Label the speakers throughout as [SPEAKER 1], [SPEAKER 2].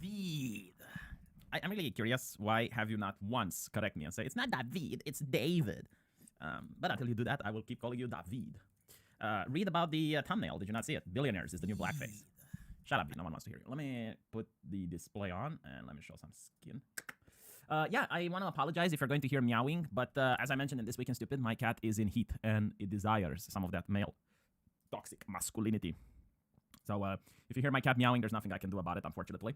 [SPEAKER 1] David. I'm really curious. Why have you not once correct me and say it's not David, it's David? But until you do that, I will keep calling you David. Read about the thumbnail. Did you not see it? Billionaires is the new blackface. Shut up, no one wants to hear you. Let me put the display on and let me show some skin. Yeah, I want to apologize if you're going to hear meowing, but as I mentioned in This Week in Stupid, my cat is in heat and it desires some of that male toxic masculinity. So if you hear my cat meowing, there's nothing I can do about it, unfortunately.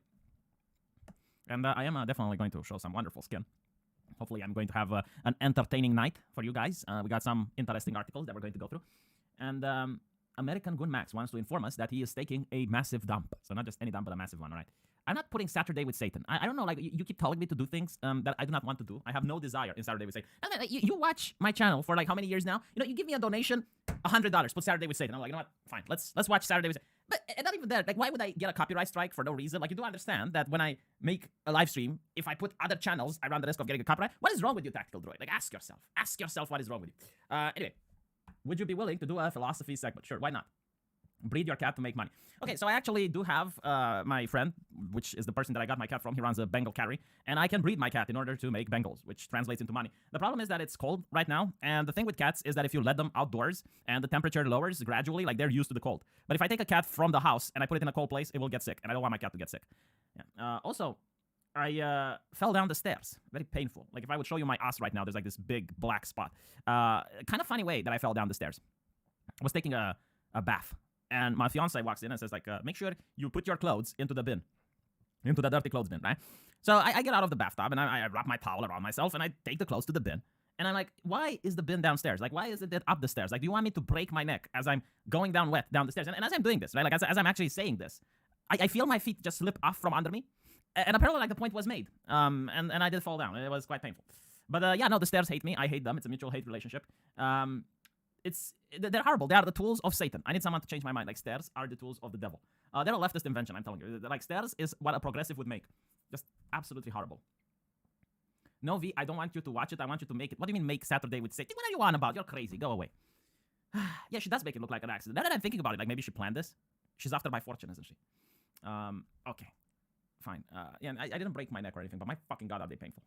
[SPEAKER 1] And I am definitely going to show some wonderful skin. Hopefully, I'm going to have an entertaining night for you guys. We got some interesting articles that we're going to go through. And American Gun Max wants to inform us that he is taking a massive dump. So not just any dump, but a massive one, all right? I'm not putting Saturday with Satan. I don't know, like, you keep telling me to do things that I do not want to do. I have no desire in Saturday with Satan. You watch my channel for, like, how many years now? You know, you give me a donation, $100, put Saturday with Satan. I'm like, you know what? Fine, let's watch Saturday with Satan. But not even there. Like, why would I get a copyright strike for no reason? Like, you do understand that when I make a live stream, if I put other channels, I run the risk of getting a copyright. What is wrong with you, Tactical Droid? Like, ask yourself what is wrong with you. Anyway, would you be willing to do a philosophy segment? Sure, why not? Breed your cat to make money. Okay, so I actually do have my friend, which is the person that I got my cat from. He runs a Bengal carry, and I can breed my cat in order to make Bengals, which translates into money. The problem is that it's cold right now, and the thing with cats is that if you let them outdoors and the temperature lowers gradually, like they're used to the cold. But if I take a cat from the house and I put it in a cold place, it will get sick, and I don't want my cat to get sick. Yeah. Also, I fell down the stairs. Very painful. Like if I would show you my ass right now, there's like this big black spot. Kind of funny way that I fell down the stairs. I was taking a bath. And my fiance walks in and says, like, make sure you put your clothes into the bin, into the dirty clothes bin, right? So I get out of the bathtub and I wrap my towel around myself and I take the clothes to the bin. And I'm like, why is the bin downstairs? Like, why is it up the stairs? Like, do you want me to break my neck as I'm going down wet down the stairs? And as I'm doing this, right, like as I'm actually saying this, I feel my feet just slip off from under me. And apparently, like, the point was made. And I did fall down. It was quite painful. But yeah, no, the stairs hate me. I hate them. It's a mutual hate relationship. They're horrible. They are the tools of Satan. I need someone to change my mind. Like, stairs are the tools of the devil. They're a leftist invention, I'm telling you. Like, stairs is what a progressive would make. Just absolutely horrible. No, V, I don't want you to watch it. I want you to make it. What do you mean make Saturday with Satan? What are you on about? You're crazy. Go away. Yeah, she does make it look like an accident. Now that I'm thinking about it, like, maybe she planned this. She's after my fortune, isn't she? Okay. Fine. Yeah, I didn't break my neck or anything, but my fucking God, are they painful.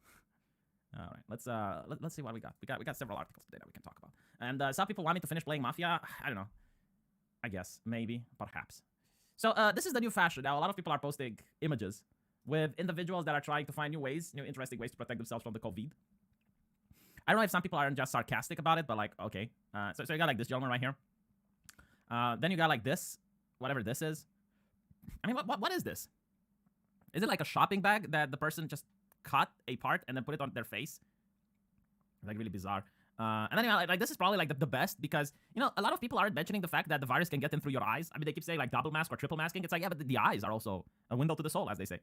[SPEAKER 1] All right, let's see what we got. We got several articles today that we can talk about. And some people want me to finish playing Mafia. I don't know. I guess, maybe, perhaps. So this is the new fashion now. A lot of people are posting images with individuals that are trying to find new ways, new interesting ways to protect themselves from the COVID. I don't know if some people aren't just sarcastic about it, but like, okay. So you got like this gentleman right here. Then you got like this, whatever this is. I mean, what is this? Is it like a shopping bag that the person just cut a part and then put it on their face? Like, really bizarre. And then, you know, like this is probably like the best because, you know, a lot of people aren't mentioning the fact that the virus can get in through your eyes. I mean, they keep saying like double mask or triple masking. It's like, yeah, but the eyes are also a window to the soul, as they say.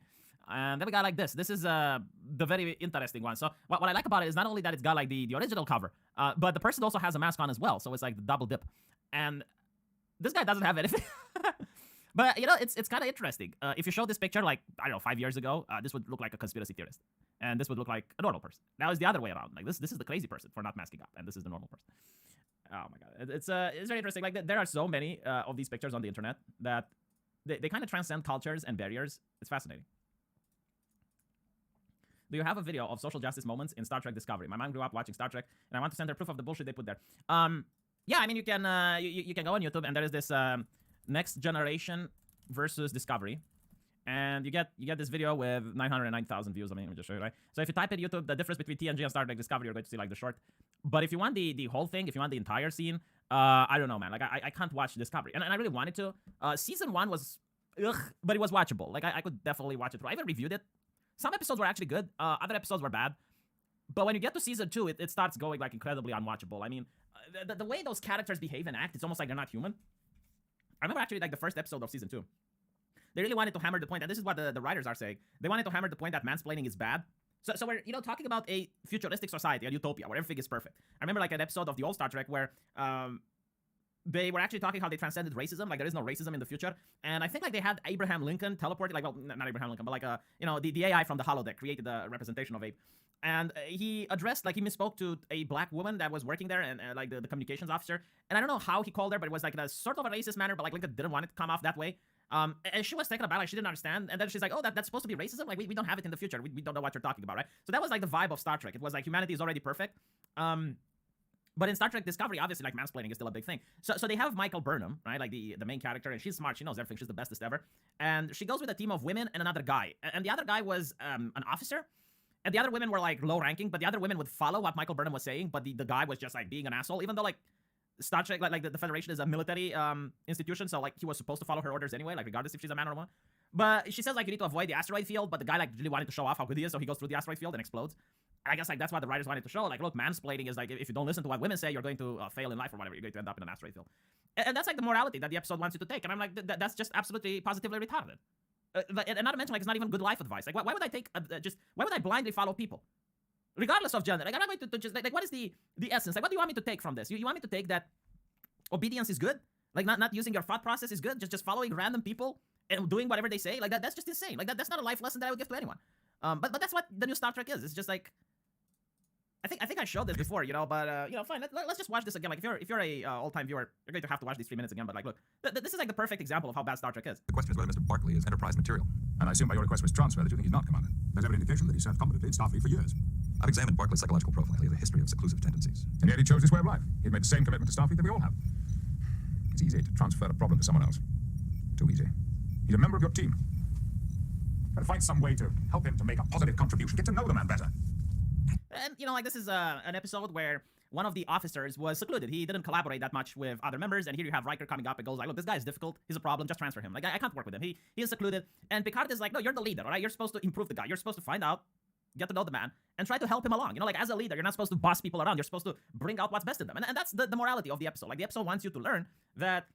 [SPEAKER 1] And then we got like this. This is the very interesting one. So what I like about it is not only that it's got like the original cover, but the person also has a mask on as well. So it's like the double dip. And this guy doesn't have anything. But, you know, it's kind of interesting. If you show this picture, like, I don't know, 5 years ago, this would look like a conspiracy theorist. And this would look like a normal person. Now it's the other way around. Like, this is the crazy person for not masking up. And this is the normal person. Oh, my God. It's very interesting. Like, there are so many of these pictures on the internet that they kind of transcend cultures and barriers. It's fascinating. Do you have a video of social justice moments in Star Trek Discovery? My mom grew up watching Star Trek, and I want to send her proof of the bullshit they put there. Yeah, I mean, you can go on YouTube, and there is this... Next Generation versus Discovery, and you get this video with 909,000 views. I mean, let me just show you, right? So if you type in YouTube, the difference between TNG and Star Trek Discovery, you're going to see like the short. But if you want the whole thing, if you want the entire scene, I don't know, man. Like I can't watch Discovery, and I really wanted to. Season 1 was, but it was watchable. Like I could definitely watch it through. I even reviewed it. Some episodes were actually good. Other episodes were bad. But when you get to season 2, it starts going like incredibly unwatchable. I mean, the way those characters behave and act, it's almost like they're not human. I remember actually like the first episode of season 2. They really wanted to hammer the point, and this is what the writers are saying. They wanted to hammer the point that mansplaining is bad. So we're, you know, talking about a futuristic society, a utopia, where everything is perfect. I remember like an episode of the old Star Trek where they were actually talking how they transcended racism, like there is no racism in the future. And I think like they had Abraham Lincoln teleported, like, well, not Abraham Lincoln, but like, you know, the AI from the holodeck created a representation of Abe. And he addressed, like, he misspoke to a black woman that was working there, and like the communications officer. And I don't know how he called her, but it was like in a sort of a racist manner, but like Lincoln didn't want it to come off that way. And she was taken aback, like she didn't understand. And then she's like, "Oh, that's supposed to be racism? Like we don't have it in the future. We don't know what you're talking about, right?" So that was like the vibe of Star Trek. It was like humanity is already perfect. But in Star Trek Discovery, obviously, like mansplaining is still a big thing. So they have Michael Burnham, right, like the main character, and she's smart. She knows everything. She's the bestest ever. And she goes with a team of women and another guy. And the other guy was an officer. And the other women were like low ranking, but the other women would follow what Michael Burnham was saying. But the guy was just like being an asshole, even though like Star Trek, like the Federation is a military institution, so like he was supposed to follow her orders anyway, like regardless if she's a man or a woman. But she says like you need to avoid the asteroid field, but the guy like really wanted to show off how good he is, so he goes through the asteroid field and explodes. And I guess like that's what the writers wanted to show. Like, look, mansplaining is like if you don't listen to what women say, you're going to fail in life or whatever. You're going to end up in an asteroid field, and that's like the morality that the episode wants you to take. And I'm like, that's just absolutely positively retarded. And not to mention like it's not even good life advice. Like why would I take why would I blindly follow people? Regardless of gender, like I'm not going to just like what is the essence? Like what do you want me to take from this? You want me to take that obedience is good, like not using your thought process is good, just following random people and doing whatever they say, like that's just insane. Like that's not a life lesson that I would give to anyone. But that's what the new Star Trek is. It's just like I think I showed this before, but fine. Let's just watch this again. Like if you're a all-time viewer, you're going to have to watch these 3 minutes again. But like, look, this is like the perfect example of how bad Star Trek is.
[SPEAKER 2] The question is whether Mr. Barclay is Enterprise material. And I assume by your request for his transfer that you think he's not, Commander. There's every indication that he served competently in Starfleet for years. I've examined Barclay's psychological profile. He has a history of seclusive tendencies.
[SPEAKER 3] And yet he chose this way of life. He'd made the same commitment to Starfleet that we all have. It's easy to transfer a problem to someone else. Too easy. He's a member of your team. Better find some way to help him to make a positive contribution. Get to know the man better.
[SPEAKER 1] And like this is an episode where one of the officers was secluded. He didn't collaborate that much with other members. And here you have Riker coming up and goes like, look, this guy is difficult. He's a problem. Just transfer him. Like I can't work with him. He is secluded. And Picard is like, no, you're the leader, all right? You're supposed to improve the guy. You're supposed to find out, get to know the man, and try to help him along. Like as a leader, you're not supposed to boss people around. You're supposed to bring out what's best in them. And that's the morality of the episode. Like the episode wants you to learn that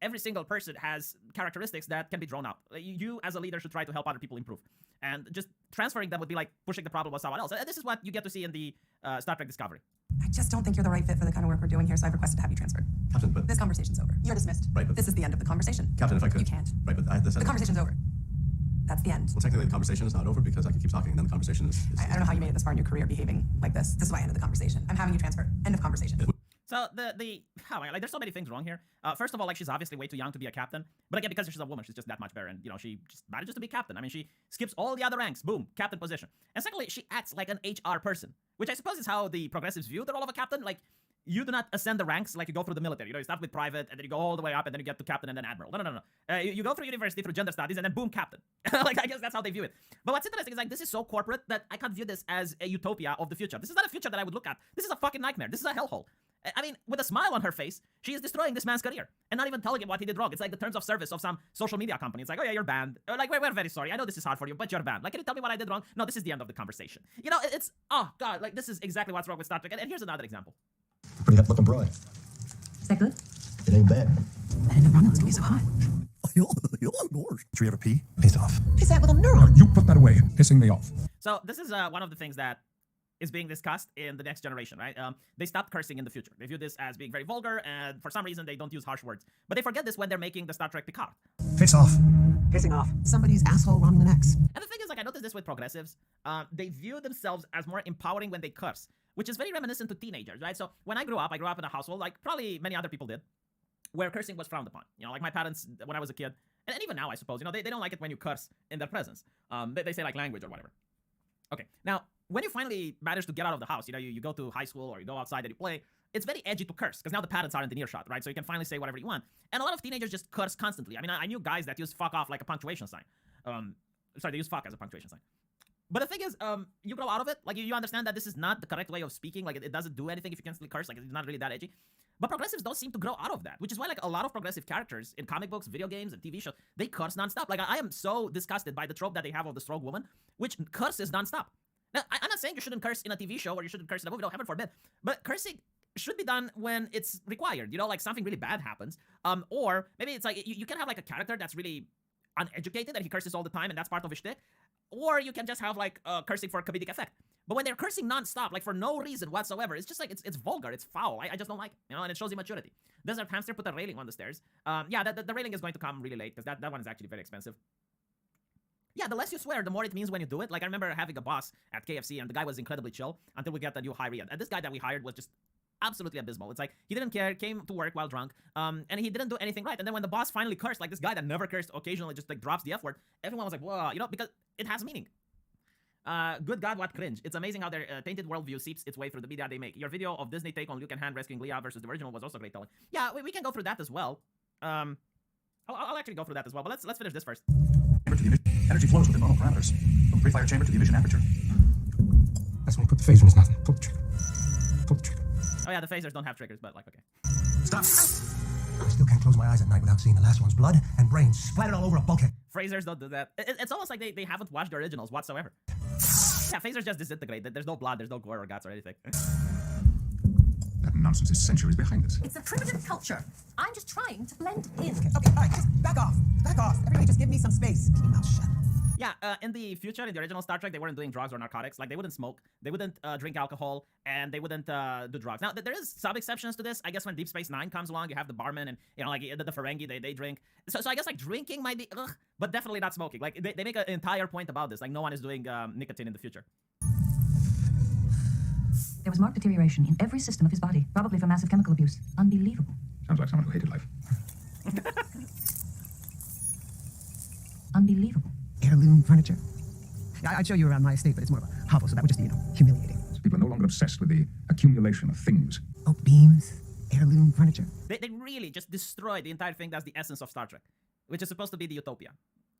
[SPEAKER 1] every single person has characteristics that can be drawn out. You as a leader should try to help other people improve. And just transferring them would be like pushing the problem on someone else. And this is what you get to see in the Star Trek Discovery.
[SPEAKER 4] I just don't think you're the right fit for the kind of work we're doing here, so I've requested to have you transferred.
[SPEAKER 5] Captain, but...
[SPEAKER 4] This conversation's over. You're dismissed.
[SPEAKER 5] Right, but...
[SPEAKER 4] This is the end of the conversation.
[SPEAKER 5] Captain, if I could...
[SPEAKER 4] You can't.
[SPEAKER 5] Right, but
[SPEAKER 4] The conversation's over. That's the end.
[SPEAKER 5] Well, technically the conversation is not over because I could keep talking and then the conversation is...
[SPEAKER 4] I don't know how you made it this far in your career behaving like this. This is why I ended the conversation. I'm having you transferred. End of conversation.
[SPEAKER 1] So like there's so many things wrong here. First of all, like she's obviously way too young to be a captain. But again, because she's a woman, she's just that much better. And she just manages to be captain. I mean, she skips all the other ranks. Boom, captain position. And secondly, she acts like an HR person, which I suppose is how the progressives view the role of a captain. Like you do not ascend the ranks like you go through the military. You start with private and then you go all the way up and then you get to captain and then admiral. No. You go through university through gender studies and then boom, captain. Like I guess that's how they view it. But what's interesting is like this is so corporate that I can't view this as a utopia of the future. This is not a future that I would look at. This is a fucking nightmare. This is a hellhole. I mean, with a smile on her face, she is destroying this man's career and not even telling him what he did wrong. It's like the terms of service of some social media company. It's like, oh yeah, you're banned. Or like, we're very sorry. I know this is hard for you, but you're banned. Like, can you tell me what I did wrong? No, this is the end of the conversation. It's, oh God, like this is exactly what's wrong with Star Trek. And here's another example.
[SPEAKER 6] Pretty hot looking broad.
[SPEAKER 4] Is that good?
[SPEAKER 6] It ain't bad.
[SPEAKER 4] I didn't know it's gonna be so hot.
[SPEAKER 6] You're on board.
[SPEAKER 3] Did you ever pee?
[SPEAKER 6] Piss off.
[SPEAKER 4] Piss that little neuron.
[SPEAKER 3] You put that away. Pissing me off.
[SPEAKER 1] So this is one of the things that is being discussed in the next generation, right? They stopped cursing in the future. They view this as being very vulgar, and for some reason they don't use harsh words. But they forget this when they're making the Star Trek Picard.
[SPEAKER 6] Piss off.
[SPEAKER 4] Pissing off. Somebody's asshole wrong the next.
[SPEAKER 1] And the thing is, like, I noticed this with progressives. They view themselves as more empowering when they curse, which is very reminiscent to teenagers, right? So when I grew up in a household, like probably many other people did, where cursing was frowned upon. Like my parents, when I was a kid, and even now, I suppose, they don't like it when you curse in their presence. They say like language or whatever. Okay, now, when you finally manage to get out of the house, you go to high school or you go outside and you play, it's very edgy to curse because now the parents aren't in earshot, right? So you can finally say whatever you want. And a lot of teenagers just curse constantly. I mean, I knew guys that use fuck off like a punctuation sign. Sorry, they use fuck as a punctuation sign. But the thing is, you grow out of it. Like, you understand that this is not the correct way of speaking. Like, it doesn't do anything if you constantly curse. Like, it's not really that edgy. But progressives don't seem to grow out of that, which is why, like, a lot of progressive characters in comic books, video games, and TV shows, they curse nonstop. Like, I am so disgusted by the trope that they have of the strong woman, which curses nonstop. Now, I'm not saying you shouldn't curse in a TV show or you shouldn't curse in a movie, no, heaven forbid. But cursing should be done when it's required, like something really bad happens. Or maybe it's like, you can have like a character that's really uneducated and he curses all the time and that's part of his shtick. Or you can just have like cursing for comedic effect. But when they're cursing nonstop, like for no reason whatsoever, it's just like, it's vulgar, it's foul. I just don't like it, and it shows immaturity. Desert Hamster put a railing on the stairs. Yeah, the railing is going to come really late because that one is actually very expensive. Yeah, the less you swear, the more it means when you do it. Like, I remember having a boss at KFC, and the guy was incredibly chill until we got the new hiree. And this guy that we hired was just absolutely abysmal. It's like he didn't care, came to work while drunk, and he didn't do anything right. And then when the boss finally cursed, like this guy that never cursed, occasionally just like drops the F word, everyone was like, whoa, you know, because it has meaning. Good God, what cringe. It's amazing how their tainted worldview seeps its way through the media they make. Your video of Disney take on Luke and Han rescuing Leia versus the original was also great telling. Yeah, we can go through that as well. I'll actually go through that as well, but let's finish this first.
[SPEAKER 2] Energy flows within normal parameters, from the pre-fire chamber to the emission aperture.
[SPEAKER 3] That's when you put the phaser in his mouth. Pull the trigger. Pull the trigger.
[SPEAKER 1] Oh yeah, the phasers don't have triggers, but like, okay.
[SPEAKER 2] Stop!
[SPEAKER 6] I still can't close my eyes at night without seeing the last one's blood and brains splattered all over a bulkhead.
[SPEAKER 1] Phasers don't do that. It's almost like they haven't watched the originals whatsoever. Yeah, phasers just disintegrate. There's no blood, there's no gore or guts or anything.
[SPEAKER 3] That nonsense is centuries behind us.
[SPEAKER 4] It's a primitive culture. I'm just trying to blend in.
[SPEAKER 7] Okay, all right, just back off. Back off. Everybody just give me some space. Keep your mouth shut.
[SPEAKER 1] Yeah, in the future, in the original Star Trek, they weren't doing drugs or narcotics. Like, they wouldn't smoke, they wouldn't drink alcohol, and they wouldn't do drugs. Now, there is some exceptions to this. I guess when Deep Space Nine comes along, you have the barman and, you know, like, the Ferengi, they drink. So I guess, like, drinking might be, but definitely not smoking. Like, they make an entire point about this. Like, no one is doing nicotine in the future.
[SPEAKER 8] There was marked deterioration in every system of his body, probably from massive chemical abuse. Unbelievable.
[SPEAKER 3] Sounds like someone who hated life.
[SPEAKER 8] Unbelievable.
[SPEAKER 7] Heirloom furniture. I'd show you around my estate, but it's more of a hovel, so that would just be, humiliating.
[SPEAKER 3] People are no longer obsessed with the accumulation of things.
[SPEAKER 7] Oh, beams. Heirloom furniture.
[SPEAKER 1] They really just destroy the entire thing. That's the essence of Star Trek, which is supposed to be the utopia.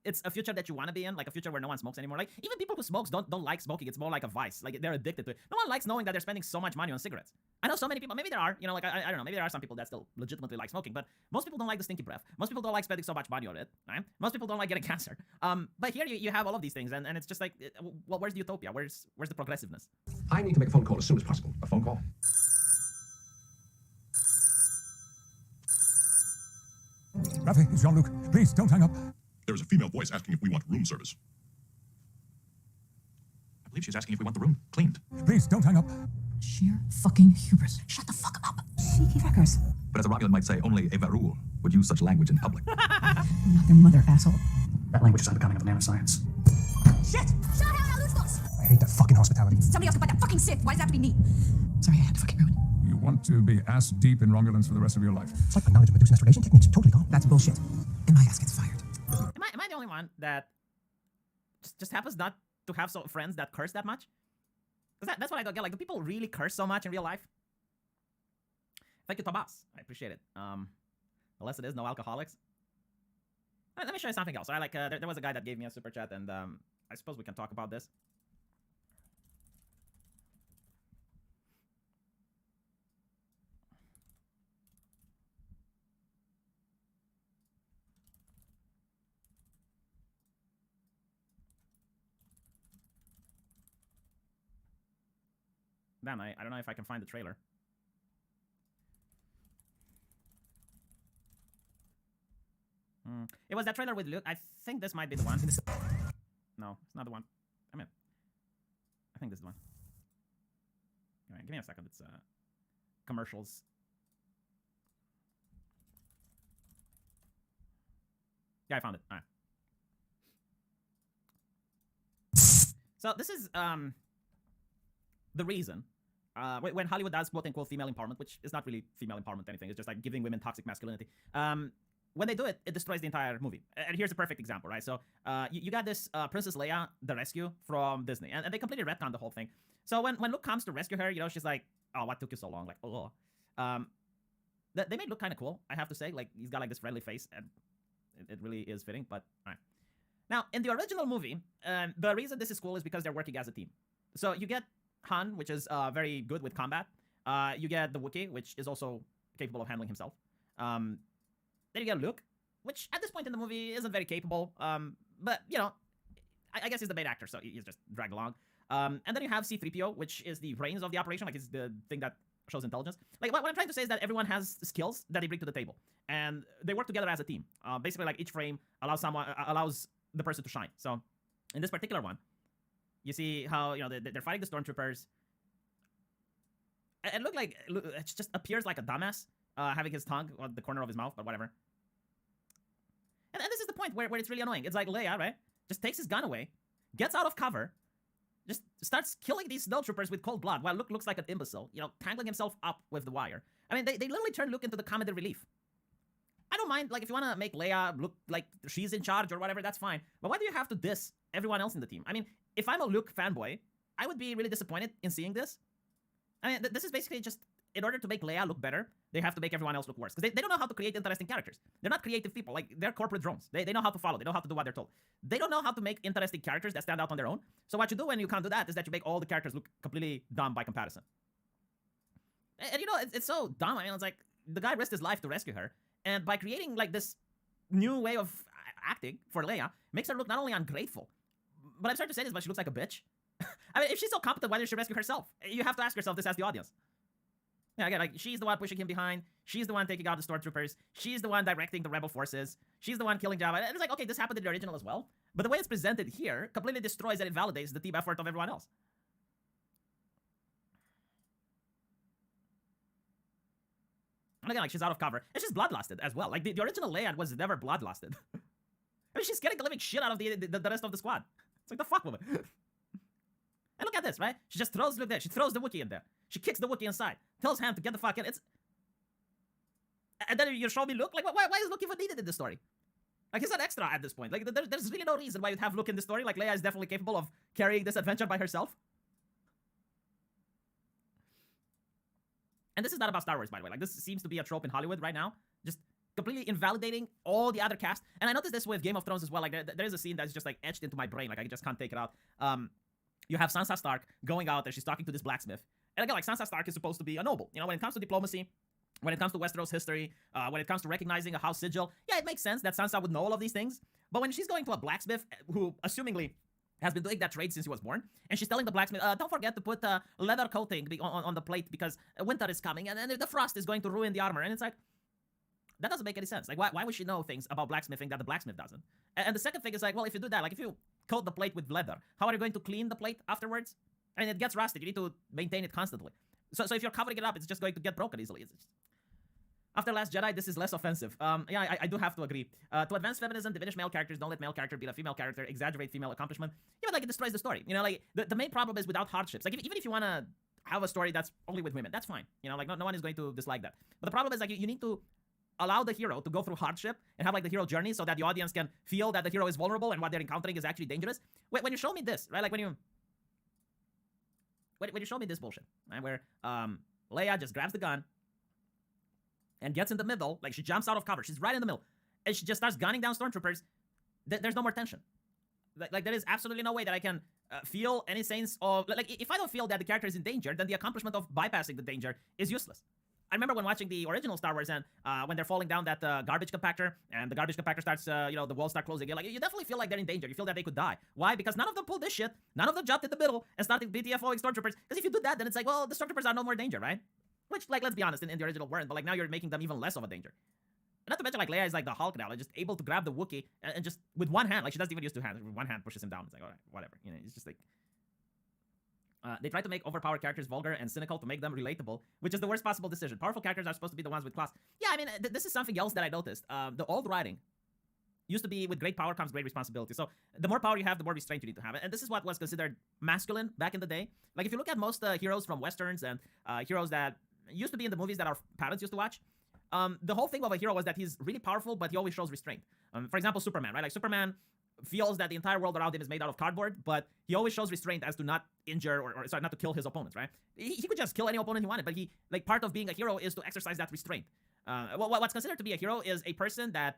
[SPEAKER 1] It's a future that you want to be in, like a future where no one smokes anymore. Like, even people who smoke don't like smoking. It's more like a vice. Like, they're addicted to it. No one likes knowing that they're spending so much money on cigarettes. I know so many people, maybe there are, like, I don't know, maybe there are some people that still legitimately like smoking, but most people don't like the stinky breath. Most people don't like spending so much money on it, right? Most people don't like getting cancer. But here you have all of these things, and it's just like, well, where's the utopia? Where's the progressiveness?
[SPEAKER 2] I need to make a phone call as soon as possible. A phone call?
[SPEAKER 3] Rafi, it's Jean-Luc. Please, don't hang up.
[SPEAKER 9] There is a female voice asking if we want room service.
[SPEAKER 2] I believe she's asking if we want the room cleaned.
[SPEAKER 3] Please, don't hang up.
[SPEAKER 8] Sheer fucking hubris.
[SPEAKER 4] Shut the fuck up.
[SPEAKER 8] Cheeky fuckers.
[SPEAKER 2] But as a Romulan might say, only a Varul would use such language in public.
[SPEAKER 8] Not their mother, asshole.
[SPEAKER 2] That language is unbecoming of a nanoscience.
[SPEAKER 4] Shit! Shut down, lose boss!
[SPEAKER 6] I hate that fucking hospitality.
[SPEAKER 4] Somebody else can buy that fucking Sith. Why does it have to be me?
[SPEAKER 8] Sorry, I had to fucking ruin it.
[SPEAKER 3] You want to be ass deep in Romulans for the rest of your life.
[SPEAKER 6] It's like my knowledge of Medusan astrogation techniques are totally gone.
[SPEAKER 7] That's bullshit. And my ass gets fired.
[SPEAKER 1] Am I the only one that just happens not to have friends that curse that much? Because that's what I don't get. Like, do people really curse so much in real life? Thank you, Tomas. I appreciate it. The lesson is no alcoholics. Let me show you something else. Like, there was a guy that gave me a super chat, and I suppose we can talk about this. Damn, I don't know if I can find the trailer. It was that trailer with Luke. I think this might be the one. No, it's not the one. I think this is the one. All right, give me a second. It's commercials. Yeah, I found it. All right. So this is the reason when Hollywood does quote-unquote female empowerment, which is not really female empowerment anything, it's just like giving women toxic masculinity. When they do it, it destroys the entire movie. And here's a perfect example, right? So you got this Princess Leia, the rescue from Disney, and they completely retconned the whole thing. So when Luke comes to rescue her, she's like, oh, what took you so long? Like, oh. They made Luke kind of cool, I have to say. Like, he's got like this friendly face, and it really is fitting, but all right. Now, in the original movie, the reason this is cool is because they're working as a team. So you get Han, which is very good with combat. You get the Wookiee, which is also capable of handling himself. Then you get Luke, which at this point in the movie isn't very capable. But, I guess he's the main actor, so he's just dragged along. And then you have C-3PO, which is the brains of the operation. Like, it's the thing that shows intelligence. Like, what I'm trying to say is that everyone has skills that they bring to the table. And they work together as a team. Basically, like, each frame allows the person to shine. So, in this particular one, you see how, they're fighting the stormtroopers. It looked like, it just appears like a dumbass, having his tongue on the corner of his mouth, but whatever. And this is the point where it's really annoying. It's like Leia, right? Just takes his gun away, gets out of cover, just starts killing these snowtroopers with cold blood while Luke looks like an imbecile, you know, tangling himself up with the wire. I mean, they literally turn Luke into the comedic relief. I don't mind, like, if you want to make Leia look like she's in charge or whatever, that's fine. But why do you have to diss everyone else in the team? I mean, if I'm a Luke fanboy, I would be really disappointed in seeing this. I mean, this is basically just, in order to make Leia look better, they have to make everyone else look worse. Because they don't know how to create interesting characters. They're not creative people. Like, they're corporate drones. They know how to follow. They know how to do what they're told. They don't know how to make interesting characters that stand out on their own. So what you do when you can't do that is that you make all the characters look completely dumb by comparison. And you know, it's so dumb. I mean, it's like, the guy risked his life to rescue her. And by creating, like, this new way of acting for Leia, makes her look not only ungrateful, but I'm sorry to say this, but she looks like a bitch. I mean, if she's so competent, why did she rescue herself? You have to ask yourself this as the audience. Yeah, again, like, she's the one pushing him behind. She's the one taking out the stormtroopers. She's the one directing the rebel forces. She's the one killing Jabba. And it's like, okay, this happened in the original as well. But the way it's presented here completely destroys and invalidates the team effort of everyone else. And again, like, she's out of cover. And she's bloodlusted as well. Like, the original Leia was never bloodlusted. I mean, she's getting the living shit out of the rest of the squad. It's like, the fuck, woman. And look at this, right? She just throws Luke there. She throws the Wookiee in there. She kicks the Wookiee inside. Tells Han to get the fuck in. It's... And then you show me Luke? Like, why is Luke even needed in this story? Like, he's an extra at this point. Like, there's really no reason why you'd have Luke in this story. Like, Leia is definitely capable of carrying this adventure by herself. And this is not about Star Wars, by the way. Like, this seems to be a trope in Hollywood right now. Just completely invalidating all the other cast. And I noticed this with Game of Thrones as well. Like, there is a scene that's just, like, etched into my brain. Like, I just can't take it out. You have Sansa Stark going out there. She's talking to this blacksmith. And again, like, Sansa Stark is supposed to be a noble. You know, when it comes to diplomacy, when it comes to Westeros history, when it comes to recognizing a house sigil, yeah, it makes sense that Sansa would know all of these things. But when she's going to a blacksmith who, assumingly, has been doing that trade since he was born, and she's telling the blacksmith, don't forget to put leather coating on the plate because winter is coming and the frost is going to ruin the armor. And it's like, that doesn't make any sense. Like, why would she know things about blacksmithing that the blacksmith doesn't? And the second thing is like, well, if you do that, like, if you coat the plate with leather, how are you going to clean the plate afterwards? I mean, it gets rusted. You need to maintain it constantly. So if you're covering it up, it's just going to get broken easily. It's just... After Last Jedi, this is less offensive. Yeah, I do have to agree. To advance feminism, diminish male characters, don't let male character beat a female character, exaggerate female accomplishment. Yeah, but, like, it destroys the story. You know, like, the main problem is without hardships. Like, even if you want to have a story that's only with women, that's fine. You know, like, no one is going to dislike that. But the problem is, like, you need to allow the hero to go through hardship and have, like, the hero journey so that the audience can feel that the hero is vulnerable and what they're encountering is actually dangerous. When you show me this, right, like, when you show me this bullshit, right, where Leia just grabs the gun and gets in the middle, like, she jumps out of cover, she's right in the middle, and she just starts gunning down stormtroopers, there's no more tension. Like, there is absolutely no way that I can feel any sense of, like, if I don't feel that the character is in danger, then the accomplishment of bypassing the danger is useless. I remember when watching the original Star Wars and when they're falling down that garbage compactor and the garbage compactor starts, you know, the walls start closing. Like, you definitely feel like they're in danger. You feel that they could die. Why? Because none of them pulled this shit. None of them jumped in the middle and started BTFOing stormtroopers. Because if you do that, then it's like, well, the stormtroopers are no more danger, right? Which, like, let's be honest, in the original weren't. But, like, now you're making them even less of a danger. And not to mention, like, Leia is like the Hulk now, like, just able to grab the Wookiee and just with one hand, like, she doesn't even use two hands. With one hand pushes him down. It's like, all right, whatever. You know, it's just like. They try to make overpowered characters vulgar and cynical to make them relatable, which is the worst possible decision. Powerful characters are supposed to be the ones with class. Yeah, I mean, this is something else that I noticed. The old writing used to be with great power comes great responsibility. So the more power you have, the more restraint you need to have. And this is what was considered masculine back in the day. Like, if you look at most heroes from Westerns and heroes that used to be in the movies that our parents used to watch, the whole thing of a hero was that he's really powerful, but he always shows restraint. For example, Superman, right? Like, Superman feels that the entire world around him is made out of cardboard, but he always shows restraint as to not injure or sorry, not to kill his opponents, right? He could just kill any opponent he wanted, but he, like, part of being a hero is to exercise that restraint. What's considered to be a hero is a person that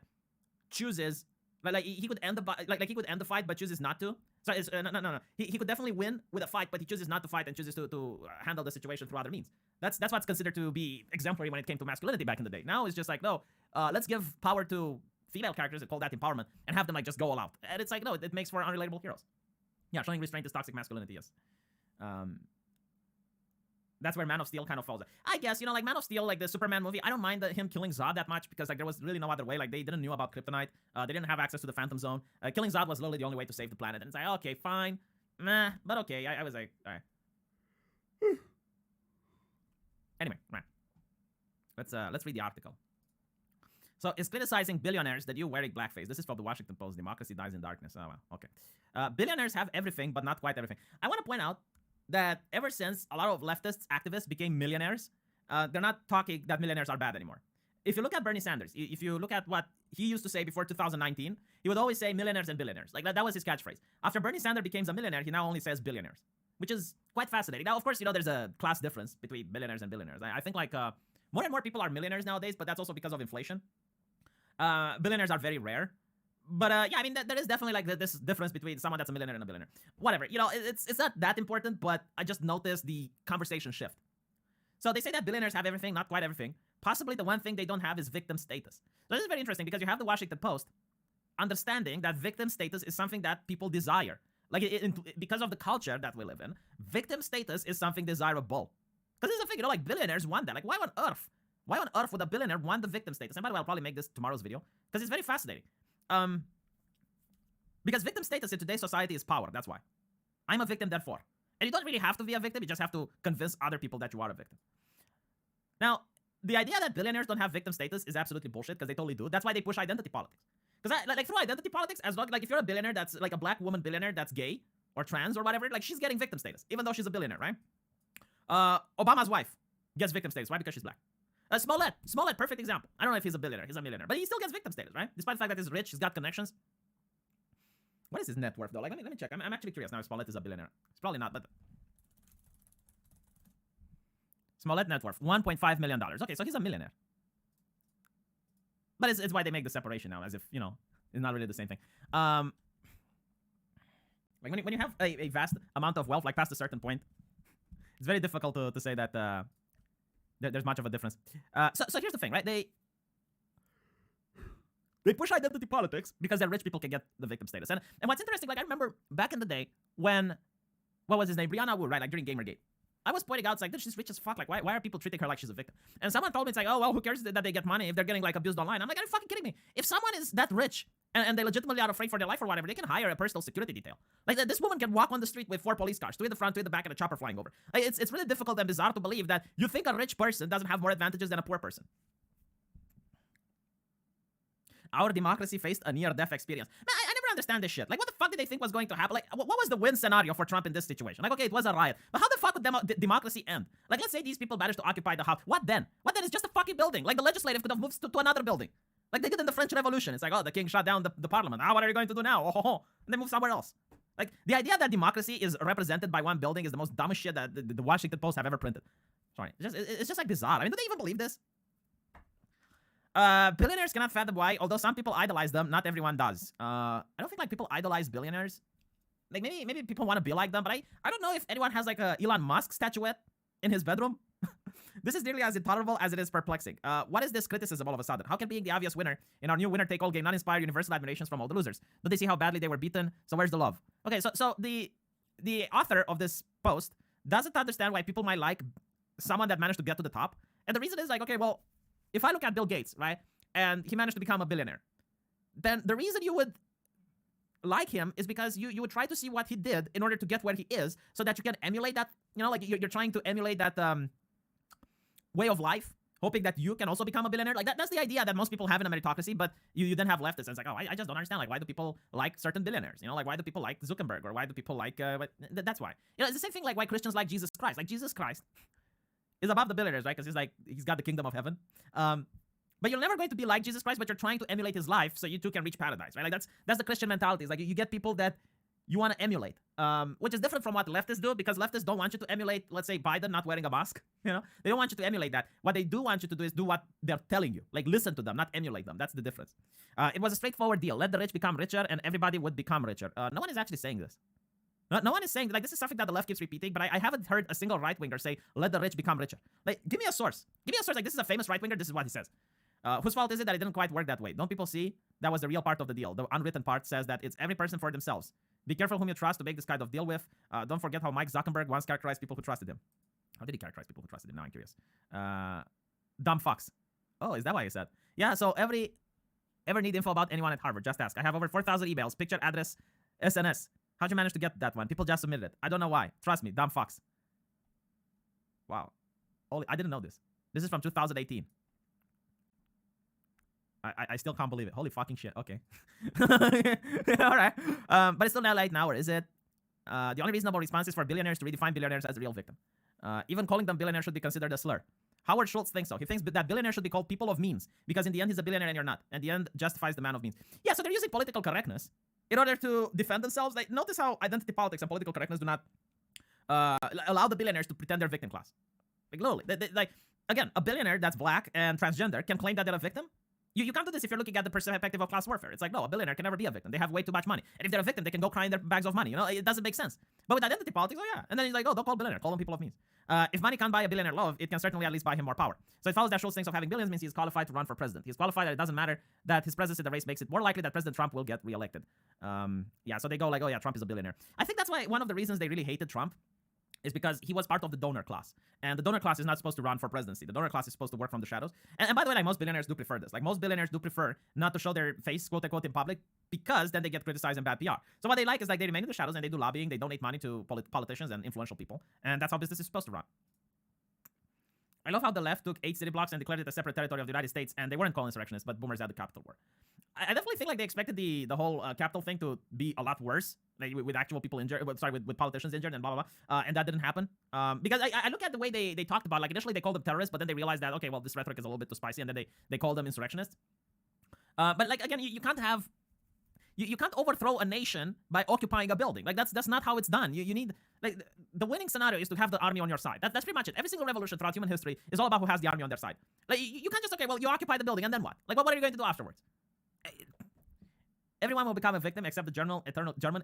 [SPEAKER 1] chooses, like he could end the like he could end the fight, but chooses not to. So it's, no. He could definitely win with a fight, but he chooses not to fight and chooses to handle the situation through other means. That's what's considered to be exemplary when it came to masculinity back in the day. Now it's just like, no, let's give power to female characters and call that empowerment and have them, like, just go all out. And it's like, no, it makes for unrelatable heroes. Yeah, showing restraint is toxic masculinity, yes. That's where Man of Steel kind of falls. I guess, you know, like, Man of Steel, like the Superman movie, I don't mind him killing Zod that much because, like, there was really no other way. Like, they didn't know about kryptonite. They didn't have access to the Phantom Zone. Killing Zod was literally the only way to save the planet. And it's like, okay, fine. Meh, but okay. I was like, all right. Anyway, right. Let's read the article. So it's criticizing billionaires that you're wearing blackface. This is from the Washington Post. Democracy dies in darkness. Oh, well, okay. Billionaires have everything, but not quite everything. I want to point out that ever since a lot of leftists, activists became millionaires, they're not talking that millionaires are bad anymore. If you look at Bernie Sanders, if you look at what he used to say before 2019, he would always say millionaires and billionaires. Like that was his catchphrase. After Bernie Sanders becomes a millionaire, he now only says billionaires, which is quite fascinating. Now, of course, there's a class difference between millionaires and billionaires. I think like more and more people are millionaires nowadays, but that's also because of inflation. Billionaires are very rare. But yeah, I mean, there is definitely like this difference between someone that's a millionaire and a billionaire. Whatever, it's not that important, but I just noticed the conversation shift. So they say that billionaires have everything, not quite everything. Possibly the one thing they don't have is victim status. So this is very interesting because you have the Washington Post understanding that victim status is something that people desire. Like because of the culture that we live in, victim status is something desirable. Because it's a thing, like billionaires want that. Like why on earth? Why on earth would a billionaire want the victim status? And by the way, I'll probably make this tomorrow's video because it's very fascinating. Because victim status in today's society is power. That's why. I'm a victim, therefore. And you don't really have to be a victim. You just have to convince other people that you are a victim. Now, the idea that billionaires don't have victim status is absolutely bullshit because they totally do. That's why they push identity politics. Because like through identity politics, as long like if you're a billionaire that's like a black woman billionaire that's gay or trans or whatever, like she's getting victim status, even though she's a billionaire, right? Obama's wife gets victim status. Why? Because she's black. Smollett, perfect example. I don't know if he's a billionaire. He's a millionaire. But he still gets victim status, right? Despite the fact that he's rich, he's got connections. What is his net worth, though? Like, let me check. I'm actually curious now if Smollett is a billionaire. It's probably not, but... Smollett net worth, $1.5 million. Okay, so he's a millionaire. But it's why they make the separation now, as if, it's not really the same thing. Like, when you have a vast amount of wealth, like past a certain point, it's very difficult to say that there's much of a difference. So here's the thing, right? They push identity politics because then rich people can get the victim status. And what's interesting, like I remember back in the day when, what was his name? Brianna Wu, right? Like during Gamergate. I was pointing out, it's like, dude, she's rich as fuck. Like, why are people treating her like she's a victim? And someone told me, it's like, oh, well, who cares that they get money if they're getting like abused online? I'm like, are you fucking kidding me? If someone is that rich and they legitimately are afraid for their life or whatever, they can hire a personal security detail. Like this woman can walk on the street with 4 police cars, 2 in the front, 2 in the back, and a chopper flying over. Like, it's really difficult and bizarre to believe that you think a rich person doesn't have more advantages than a poor person. Our democracy faced a near-death experience. Man, I never understand this shit. Like, what the fuck did they think was going to happen? Like, what was the win scenario for Trump in this situation? Like, okay, it was a riot. But how the fuck would democracy end? Like, let's say these people managed to occupy the house. What then? What then? It's just a fucking building. Like, the legislative could have moved to another building. Like they did in the French Revolution. It's like, oh, the king shut down the parliament. What are you going to do now? Oh, ho, ho. And they move somewhere else. Like, the idea that democracy is represented by one building is the most dumbest shit that the Washington Post have ever printed. Sorry. It's just like bizarre. I mean, do they even believe this? Billionaires cannot fathom why, although some people idolize them, not everyone does. I don't think like people idolize billionaires. Like maybe people want to be like them, but I don't know if anyone has like a Elon Musk statuette in his bedroom. This is nearly as intolerable as it is perplexing. What is this criticism all of a sudden? How can being the obvious winner in our new winner-take-all game not inspire universal admirations from all the losers? Do they see how badly they were beaten? So where's the love? Okay, so the author of this post doesn't understand why people might like someone that managed to get to the top. And the reason is like, okay, well, if I look at Bill Gates, right, and he managed to become a billionaire, then the reason you would like him is because you would try to see what he did in order to get where he is so that you can emulate that, like you're trying to emulate that way of life, hoping that you can also become a billionaire. Like that's the idea that most people have in a meritocracy, but you then have leftists and it's like, oh, I just don't understand. Like, why do people like certain billionaires? Like, why do people like Zuckerberg? Or why do people like, that's why. It's the same thing like why Christians like Jesus Christ. Like, Jesus Christ is above the billionaires, right? Because he's got the kingdom of heaven. But you're never going to be like Jesus Christ, but you're trying to emulate his life so you too can reach paradise, right? Like that's the Christian mentality. It's like you get people that you want to emulate, which is different from what leftists do, because leftists don't want you to emulate, let's say, Biden not wearing a mask. They don't want you to emulate that. What they do want you to do is do what they're telling you. Like, listen to them, not emulate them. That's the difference. It was a straightforward deal. Let the rich become richer and everybody would become richer. No one is actually saying this. No one is saying, like, this is something that the left keeps repeating, but I haven't heard a single right-winger say, let the rich become richer. Like, give me a source. Give me a source. Like, this is a famous right-winger. This is what he says. Whose fault is it that it didn't quite work that way? Don't people see? That was the real part of the deal. The unwritten part says that it's every person for themselves. Be careful whom you trust to make this kind of deal with. Don't forget how Mike Zuckerberg once characterized people who trusted him. How did he characterize people who trusted him? Now I'm curious. Dumb fucks. Oh, is that why he said? Yeah, so ever need info about anyone at Harvard? Just ask. I have over 4,000 emails, picture, address, SNS. How'd you manage to get that one? People just submitted it. I don't know why. Trust me, dumb fucks. Wow. I didn't know this. This is from 2018. I still can't believe it. Holy fucking shit. Okay. All right. But it's still not late now, or is it? The only reasonable response is for billionaires to redefine billionaires as the real victim. Even calling them billionaires should be considered a slur. Howard Schultz thinks so. He thinks that billionaires should be called people of means because in the end he's a billionaire and you're not. And the end justifies the man of means. Yeah, so they're using political correctness in order to defend themselves. Like, notice how identity politics and political correctness do not allow the billionaires to pretend they're victim class. Like, literally. Like, again, a billionaire that's black and transgender can claim that they're a victim. You can't do this if you're looking at the perspective of class warfare. It's like, no, a billionaire can never be a victim. They have way too much money. And if they're a victim, they can go cry in their bags of money. You know, it doesn't make sense. But with identity politics, oh yeah. And then he's like, oh, don't call billionaire. Call them people of means. If money can't buy a billionaire love, it can certainly at least buy him more power. So it follows that Schultz thinks of having billions means he's qualified to run for president. He's qualified that it doesn't matter that his presence in the race makes it more likely that President Trump will get reelected. Yeah, so they go like, oh yeah, Trump is a billionaire. I think that's why one of the reasons they really hated Trump is because he was part of the donor class. And the donor class is not supposed to run for presidency. The donor class is supposed to work from the shadows. And by the way, like, most billionaires do prefer this. Like, most billionaires do prefer not to show their face, quote unquote, in public, because then they get criticized and bad PR. So what they like is like they remain in the shadows and they do lobbying, they donate money to politicians and influential people. And that's how business is supposed to run. I love how the left took 8 city blocks and declared it a separate territory of the United States, and they weren't called insurrectionists, but boomers had the Capitol War. I definitely think like they expected the whole Capitol thing to be a lot worse, like with actual people injured, with politicians injured and blah, blah, blah. And that didn't happen. Because I look at the way they talked about, like, initially they called them terrorists, but then they realized that, okay, well, this rhetoric is a little bit too spicy, and then they called them insurrectionists. But like, again, you can't have, you can't overthrow a nation by occupying a building. Like, that's not how it's done. You need, like, the winning scenario is to have the army on your side. That's pretty much it. Every single revolution throughout human history is all about who has the army on their side. Like, you can't just, okay, well, you occupy the building, and then what? Like, what are you going to do afterwards? Everyone will become a victim except the German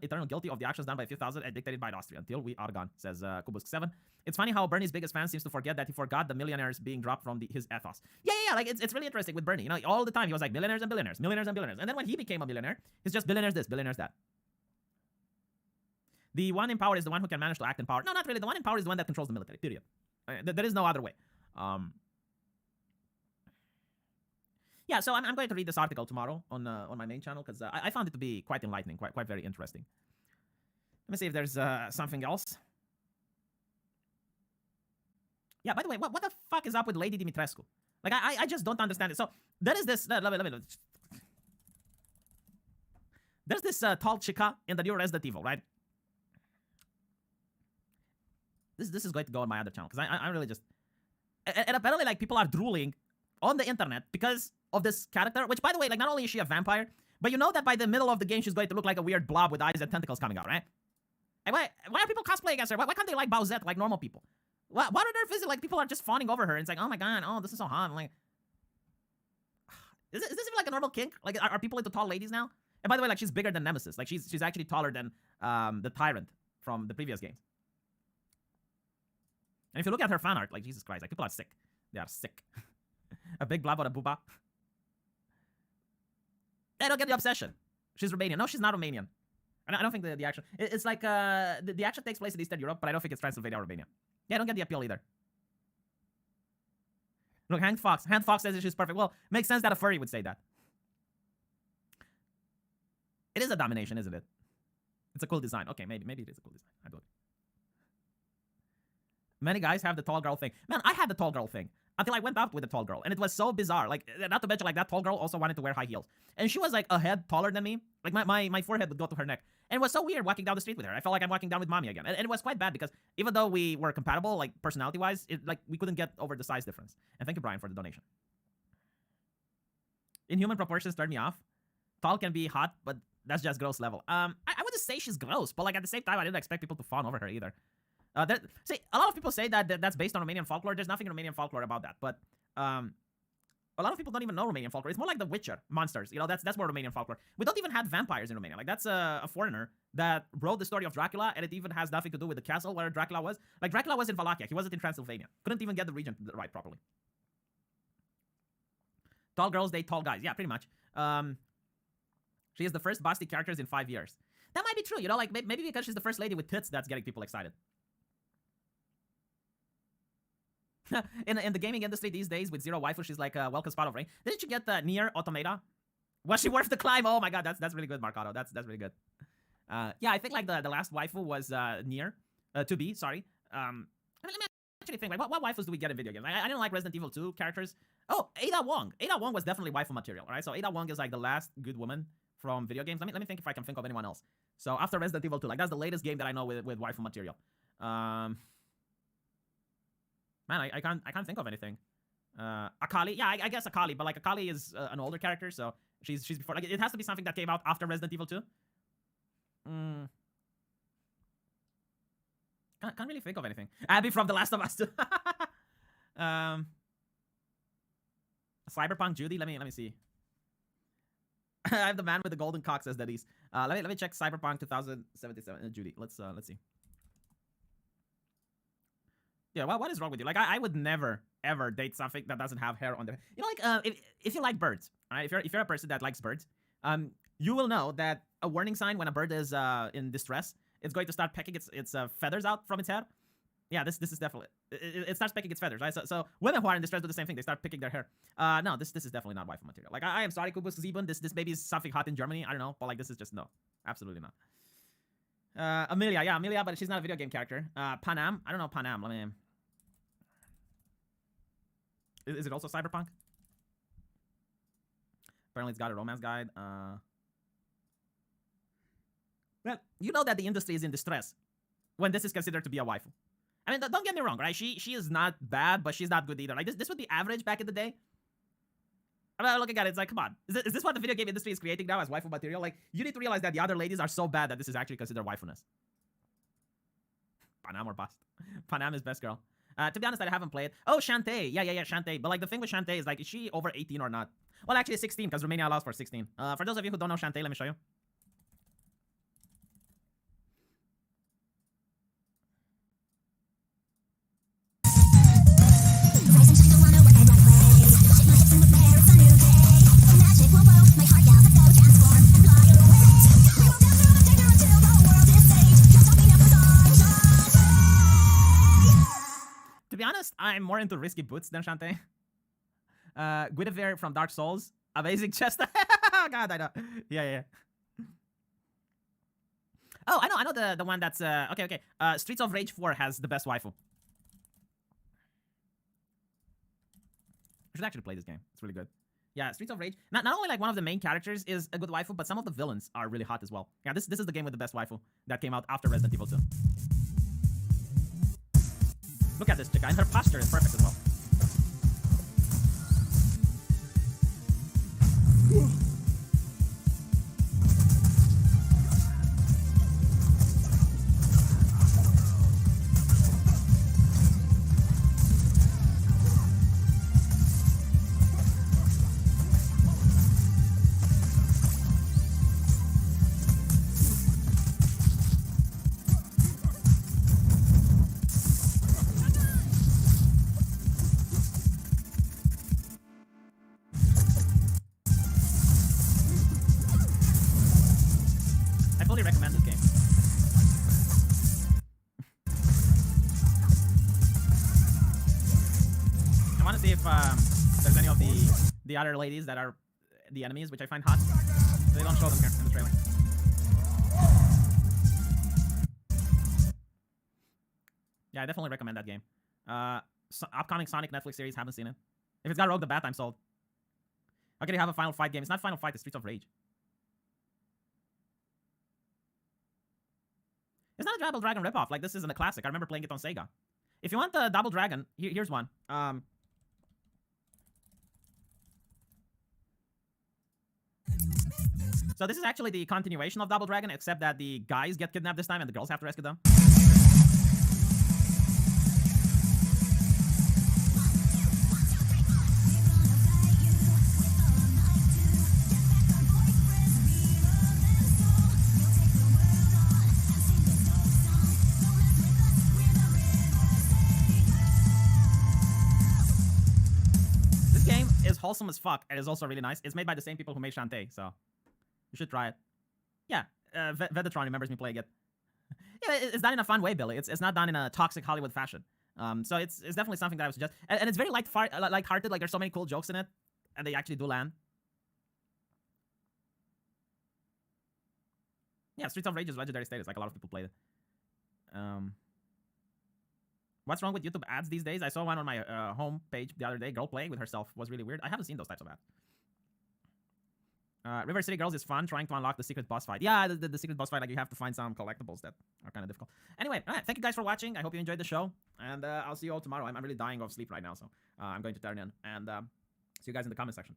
[SPEAKER 1] eternal guilty of the actions done by a few thousand and dictated by Austria until we are gone, says Kubusk7. It's funny how Bernie's biggest fan seems to forget that he forgot the millionaires being dropped from his ethos. Yeah, like, it's really interesting with Bernie. You know, all the time he was like millionaires and billionaires, millionaires and billionaires. And then when he became a millionaire, he's just billionaires this, billionaires that. The one in power is the one who can manage to act in power. No, not really. The one in power is the one that controls the military, period. There is no other way. Yeah, so I'm going to read this article tomorrow on my main channel because I found it to be quite enlightening, quite very interesting. Let me see if there's something else. Yeah, by the way, what the fuck is up with Lady Dimitrescu? Like, I just don't understand it. So there is this. Let me. There's this tall chica in the new Resident Evil, right? This is going to go on my other channel because I really just. And apparently, like, people are drooling on the internet because of this character, which, by the way, like, not only is she a vampire, but you know that by the middle of the game she's going to look like a weird blob with eyes and tentacles coming out, right? Like, why are people cosplaying as her? Why can't they like Bowsette like normal people? Why are there physically, like, people are just fawning over her and it's like, oh my god, oh, this is so hot. I'm like, is this even like a normal kink? Like, are people into tall ladies now? And by the way, like, she's bigger than Nemesis. Like, she's actually taller than the Tyrant from the previous games. And if you look at her fan art, like, Jesus Christ, like, people are sick. They are sick. A big blob on a booba. I don't get the obsession. She's Romanian. No, she's not Romanian. I don't think the action... It's like, the action takes place in Eastern Europe, but I don't think it's Transylvania or Romania. Yeah, I don't get the appeal either. Look, Hank Fox. Hank Fox says that she's perfect. Well, makes sense that a furry would say that. It is a domination, isn't it? It's a cool design. Okay, maybe it is a cool design. I believe. Many guys have the tall girl thing. Man, I had the tall girl thing until I went out with the tall girl, and it was so bizarre. Like, not to mention, like, that tall girl also wanted to wear high heels, and she was like a head taller than me. Like, my forehead would go to her neck, and it was so weird walking down the street with her. I felt like I'm walking down with mommy again, and it was quite bad because even though we were compatible, like, personality wise, like, we couldn't get over the size difference. And thank you, Brian, for the donation. Inhuman proportions turned me off. Tall can be hot, but that's just gross level. I wouldn't say she's gross, but like at the same time, I didn't expect people to fawn over her either. See, a lot of people say that that's based on Romanian folklore. There's nothing in Romanian folklore about that, but a lot of people don't even know Romanian folklore. It's more like the Witcher monsters. You know, that's more Romanian folklore. We don't even have vampires in Romania. Like, that's a foreigner that wrote the story of Dracula, and it even has nothing to do with the castle where Dracula was. Like, Dracula was in Wallachia. He wasn't in Transylvania. Couldn't even get the region right properly. Tall girls date tall guys. Yeah, pretty much. She is the first Basti characters in 5 years. That might be true. You know, like, maybe because she's the first lady with tits that's getting people excited. in the gaming industry these days with zero waifu, she's like a welcome spot of rain. Didn't you get the Nier Automata? Was she worth the climb? Oh my god, that's really good, Marcado. That's really good. Yeah, I think like the last waifu was Nier 2B. Sorry. Let me actually think, like, what waifus do we get in video games? I didn't like Resident Evil 2 characters. Oh, Ada Wong. Ada Wong was definitely waifu material, right? So Ada Wong is like the last good woman from video games. Let me think if I can think of anyone else. So after Resident Evil 2, like that's the latest game that I know with waifu material. Man, I can't think of anything. Akali, yeah, I guess Akali, but like Akali is an older character, so she's before. Like it has to be something that came out after Resident Evil 2. Can't really think of anything. Abby from The Last of Us 2. Cyberpunk Judy. Let me see. I have the man with the golden cock, says Daddies. Let me check Cyberpunk 2077. Judy. Let's see. Yeah, what is wrong with you? Like I would never ever date something that doesn't have hair on their. You know, like if you like birds, right? If you're a person that likes birds, you will know that a warning sign when a bird is in distress, it's going to start pecking its feathers out from its head. Yeah, this is definitely it starts picking its feathers, right? So women who are in distress do the same thing. They start picking their hair. No, this is definitely not waifu material. Like I am sorry, Kubus Zebun. This baby is something hot in Germany. I don't know, but like this is just no, absolutely not. Amelia, yeah, Amelia, but she's not a video game character. Panam, I don't know Panam. Let me. Is it also Cyberpunk? Apparently, it's got a romance guide. Well, you know that the industry is in distress when this is considered to be a waifu. I mean, don't get me wrong, right? She is not bad, but she's not good either. Like this would be average back in the day. I mean, looking at it, it's like, come on, is this what the video game industry is creating now as waifu material? Like, you need to realize that the other ladies are so bad that this is actually considered waifuness. Panam or bust. Panam is best girl. To be honest, I haven't played. Oh, Shantae. Yeah, Shantae. But like the thing with Shantae is like, is she over 18 or not? Well, actually 16 because Romania allows for 16. For those of you who don't know Shantae, let me show you. To be honest, I'm more into risky boots than Shantae. Guinevere from Dark Souls. Amazing chest. God, I know. Yeah. Oh, I know the one that's okay. Streets of Rage 4 has the best waifu. I should actually play this game. It's really good. Yeah, Streets of Rage. Not only like one of the main characters is a good waifu, but some of the villains are really hot as well. Yeah, this is the game with the best waifu that came out after Resident Evil 2. Look at this chick, and her posture is perfect as well. I fully recommend this game. I want to see if there's any of the other ladies that are the enemies, which I find hot. They don't show them here in the trailer. Yeah, I definitely recommend that game. Upcoming Sonic Netflix series, haven't seen it. If it's got Rogue the Bat, I'm sold. How can you have a Final Fight game? It's not Final Fight, it's Streets of Rage. It's not a Double Dragon ripoff. Like, this isn't a classic. I remember playing it on Sega. If you want the Double Dragon, here's one. So this is actually the continuation of Double Dragon, except that the guys get kidnapped this time and the girls have to rescue them. Wholesome as fuck, and it's also really nice. It's made by the same people who made Shantae, so you should try it. Yeah, Vedatron remembers me playing it. Yeah, it's done in a fun way, Billy. It's not done in a toxic Hollywood fashion. So it's definitely something that I would suggest. And it's very light-hearted. Like, there's so many cool jokes in it, and they actually do land. Yeah, Streets of Rage is legendary status. Like, a lot of people played it. What's wrong with YouTube ads these days? I saw one on my home page the other day. Girl playing with herself was really weird. I haven't seen those types of ads. River City Girls is fun, trying to unlock the secret boss fight. Yeah, the secret boss fight, like you have to find some collectibles that are kind of difficult. Anyway, all right, thank you guys for watching. I hope you enjoyed the show, and I'll see you all tomorrow. I'm really dying of sleep right now, so I'm going to turn in, and see you guys in the comment section.